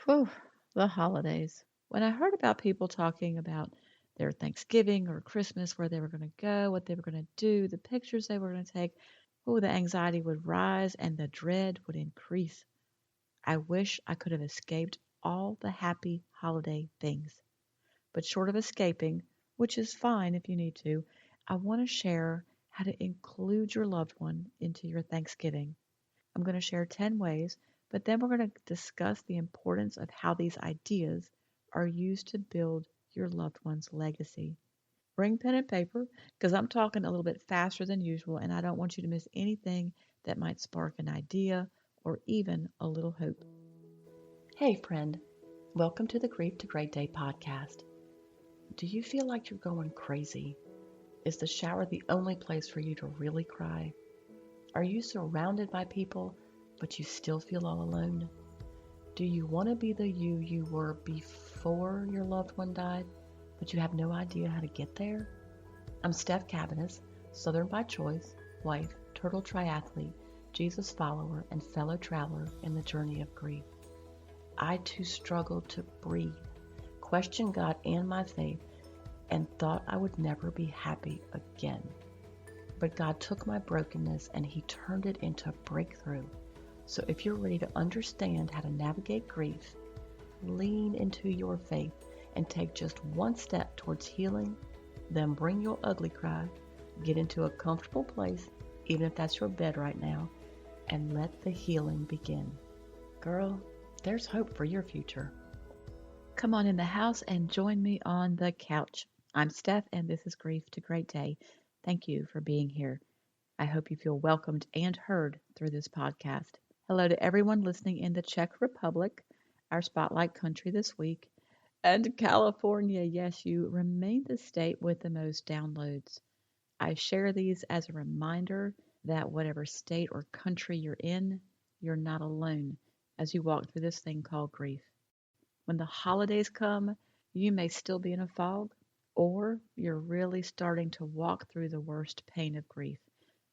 Whew, the holidays. When I heard about people talking about their Thanksgiving or Christmas, where they were going to go, what they were going to do, the pictures they were going to take, oh, the anxiety would rise and the dread would increase. I wish I could have escaped all the happy holiday things. But short of escaping, which is fine if you need to, I want to share how to include your loved one into your Thanksgiving. I'm going to share 10 ways, but then we're going to discuss the importance of how these ideas are used to build your loved one's legacy. Bring pen and paper because I'm talking a little bit faster than usual and I don't want you to miss anything that might spark an idea or even a little hope. Hey, friend. Welcome to the Grief to Great Day podcast. Do you feel like you're going crazy? Is the shower the only place for you to really cry? Are you surrounded by people, but you still feel all alone? Do you want to be the you were before your loved one died, but you have no idea how to get there? I'm Steph Cabanis, Southern by choice, wife, turtle triathlete, Jesus follower, and fellow traveler in the journey of grief. I too struggled to breathe, questioned God and my faith, and thought I would never be happy again. But God took my brokenness and He turned it into a breakthrough. So if you're ready to understand how to navigate grief, lean into your faith and take just one step towards healing, then bring your ugly cry, get into a comfortable place, even if that's your bed right now, and let the healing begin. Girl, there's hope for your future. Come on in the house and join me on the couch. I'm Steph, and this is Grief to Great Day. Thank you for being here. I hope you feel welcomed and heard through this podcast. Hello to everyone listening in the Czech Republic, our spotlight country this week, and California. Yes, you remain the state with the most downloads. I share these as a reminder that whatever state or country you're in, you're not alone as you walk through this thing called grief. When the holidays come, you may still be in a fog, or you're really starting to walk through the worst pain of grief.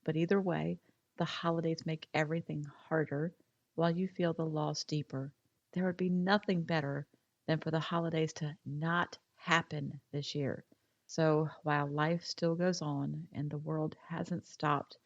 But either way, the holidays make everything harder while you feel the loss deeper. There would be nothing better than for the holidays to not happen this year. So while life still goes on and the world hasn't stopped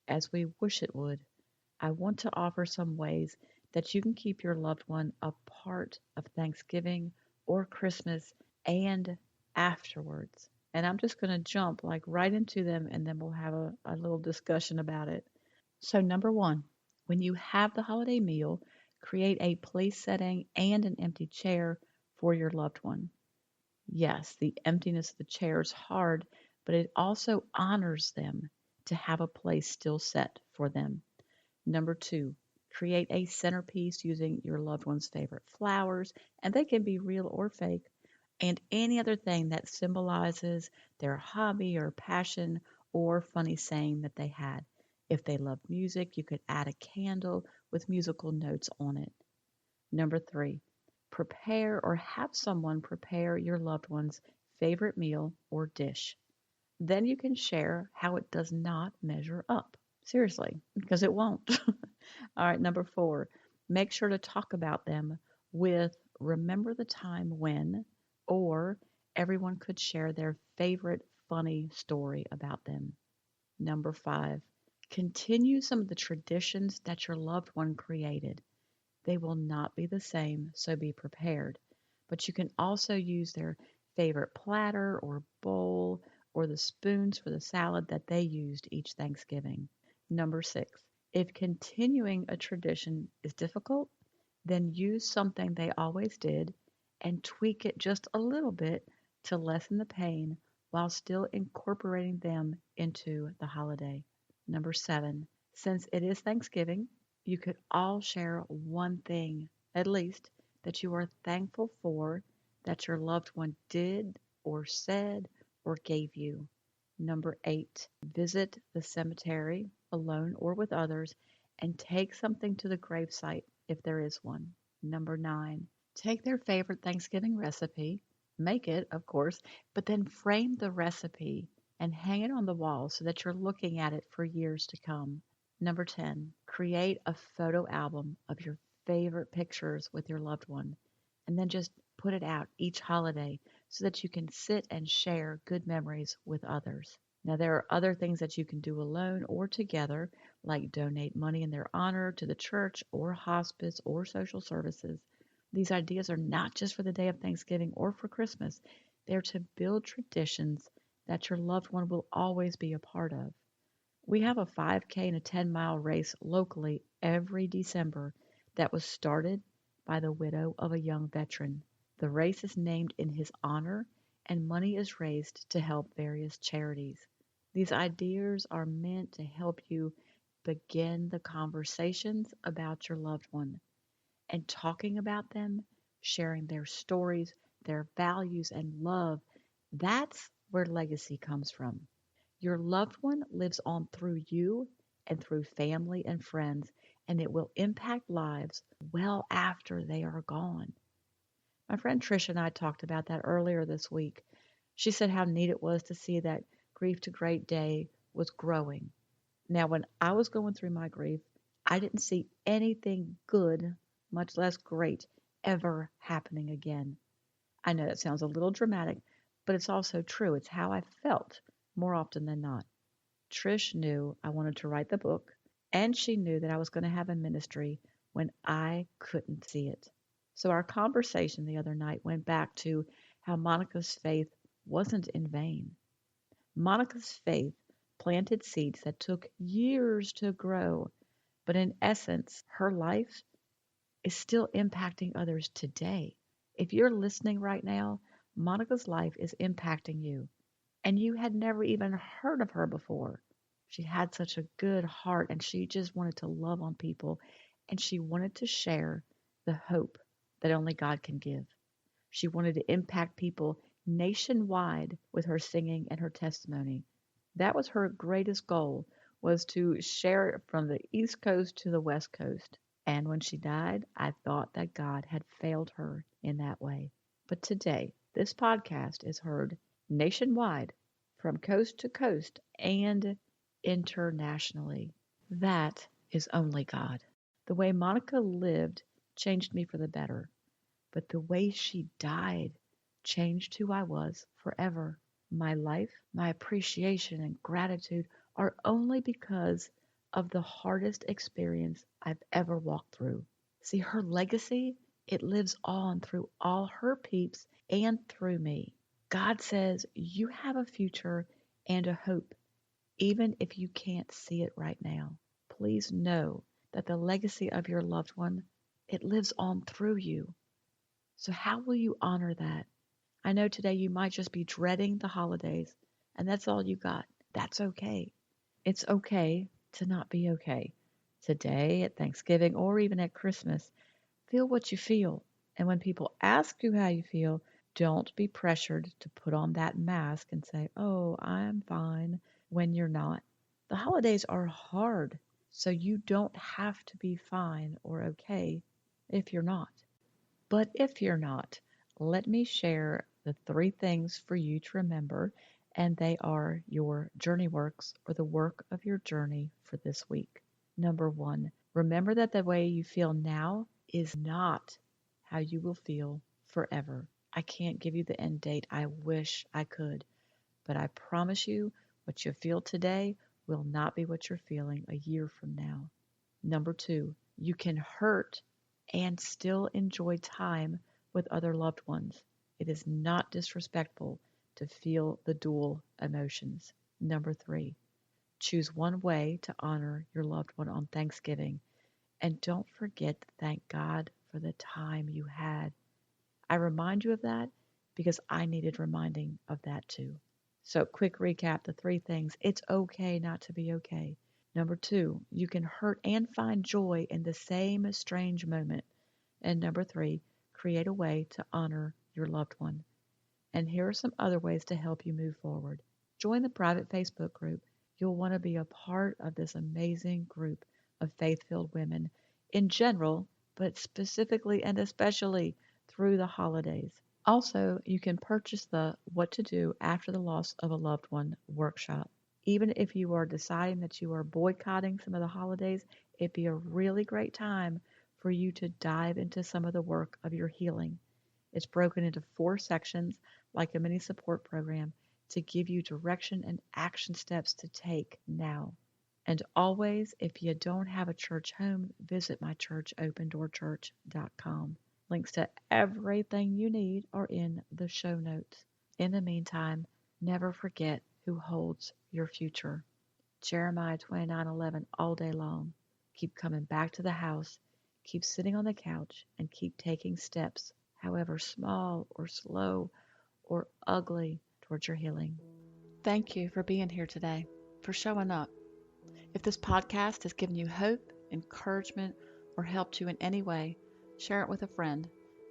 as we wish it would, I want to offer some ways that you can keep your loved one a part of Thanksgiving or Christmas and afterwards. And I'm just going to jump like right into them and then we'll have a little discussion about it. So, number one, when you have the holiday meal, create a place setting and an empty chair for your loved one. Yes, the emptiness of the chair is hard, but it also honors them to have a place still set for them. Number two, create a centerpiece using your loved one's favorite flowers, and they can be real or fake, and any other thing that symbolizes their hobby or passion or funny saying that they had. If they love music, you could add a candle with musical notes on it. Number three, prepare or have someone prepare your loved one's favorite meal or dish. Then you can share how it does not measure up. Seriously, because it won't. All right, number four, make sure to talk about them with remember the time when, or everyone could share their favorite funny story about them. Number five, continue some of the traditions that your loved one created. They will not be the same, so be prepared. But you can also use their favorite platter or bowl or the spoons for the salad that they used each Thanksgiving. Number six, if continuing a tradition is difficult, then use something they always did and tweak it just a little bit to lessen the pain while still incorporating them into the holiday. Number seven, since it is Thanksgiving, you could all share one thing, at least, that you are thankful for that your loved one did or said or gave you. Number eight, visit the cemetery alone or with others and take something to the gravesite if there is one. Number nine, take their favorite Thanksgiving recipe, make it, of course, but then frame the recipe and hang it on the wall so that you're looking at it for years to come. Number 10, create a photo album of your favorite pictures with your loved one. and then just put it out each holiday so that you can sit and share good memories with others. Now, there are other things that you can do alone or together, like donate money in their honor to the church or hospice or social services. These ideas are not just for the day of Thanksgiving or for Christmas, they're to build traditions that your loved one will always be a part of. We have a 5K and a 10-mile race locally every December that was started by the widow of a young veteran. The race is named in his honor, and money is raised to help various charities. These ideas are meant to help you begin the conversations about your loved one and talking about them, sharing their stories, their values, and love. That's where legacy comes from. Your loved one lives on through you and through family and friends, and it will impact lives well after they are gone. My friend Trish and I talked about that earlier this week. She said how neat it was to see that Grief to Great Day was growing. Now, when I was going through my grief, I didn't see anything good, much less great, ever happening again. I know that sounds a little dramatic, but it's also true. It's how I felt more often than not. Trish knew I wanted to write the book, and she knew that I was going to have a ministry when I couldn't see it. So our conversation the other night went back to how Monica's faith wasn't in vain. Monica's faith planted seeds that took years to grow, but in essence, her life is still impacting others today. If you're listening right now, Monica's life is impacting you, and you had never even heard of her before. She had such a good heart, and she just wanted to love on people, and she wanted to share the hope that only God can give. She wanted to impact people nationwide with her singing and her testimony. That was her greatest goal, was to share it from the East Coast to the West Coast. And when she died, I thought that God had failed her in that way. But today, this podcast is heard nationwide, from coast to coast, and internationally. That is only God. The way Monica lived changed me for the better, but the way she died changed who I was forever. My life, my appreciation, and gratitude are only because of the hardest experience I've ever walked through. See, her legacy, it lives on through all her peeps and through me. God says you have a future and a hope, even if you can't see it right now. Please know that the legacy of your loved one, it lives on through you. So how will you honor that? I know today you might just be dreading the holidays, and that's all you got. That's okay. It's okay to not be okay. Today, at Thanksgiving, or even at Christmas, feel what you feel. And when people ask you how you feel, don't be pressured to put on that mask and say, oh, I'm fine, when you're not. The holidays are hard, so you don't have to be fine or okay if you're not. But if you're not, let me share the three things for you to remember, and they are your journey works, or the work of your journey for this week. Number one, remember that the way you feel now is not how you will feel forever. I can't give you the end date. I wish I could, but I promise you what you feel today will not be what you're feeling a year from now. Number two, you can hurt and still enjoy time with other loved ones. It is not disrespectful to feel the dual emotions. Number three, choose one way to honor your loved one on Thanksgiving, and don't forget to thank God for the time you had. I remind you of that because I needed reminding of that too. So, quick recap, the three things. It's okay not to be okay. Number two, you can hurt and find joy in the same strange moment. And number three, create a way to honor your loved one. And here are some other ways to help you move forward. Join the private Facebook group. You'll want to be a part of this amazing group of faith-filled women in general, but specifically and especially through the holidays. Also, you can purchase the What to Do After the Loss of a Loved One workshop. Even if you are deciding that you are boycotting some of the holidays, it'd be a really great time for you to dive into some of the work of your healing. It's broken into 4 sections, like a mini support program, to give you direction and action steps to take now. And always, if you don't have a church home, visit my church, opendoorchurch.com. Links to everything you need are in the show notes. In the meantime, never forget who holds your future. Jeremiah 29:11 all day long. Keep coming back to the house, keep sitting on the couch, and keep taking steps, however small or slow or ugly, towards your healing. Thank you for being here today, for showing up. If this podcast has given you hope, encouragement, or helped you in any way, share it with a friend,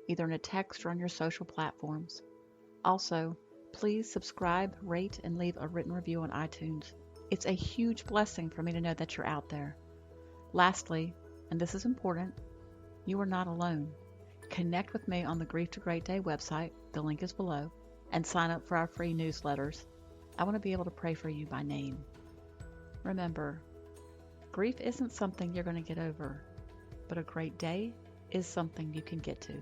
either in a text or on your social platforms. Also, please subscribe, rate, and leave a written review on iTunes. It's a huge blessing for me to know that you're out there. Lastly, and this is important, you are not alone. Connect with me on the Grief to Great Day website, the link is below, and sign up for our free newsletters. I want to be able to pray for you by name. Remember, grief isn't something you're going to get over, but a great day is something you can get to.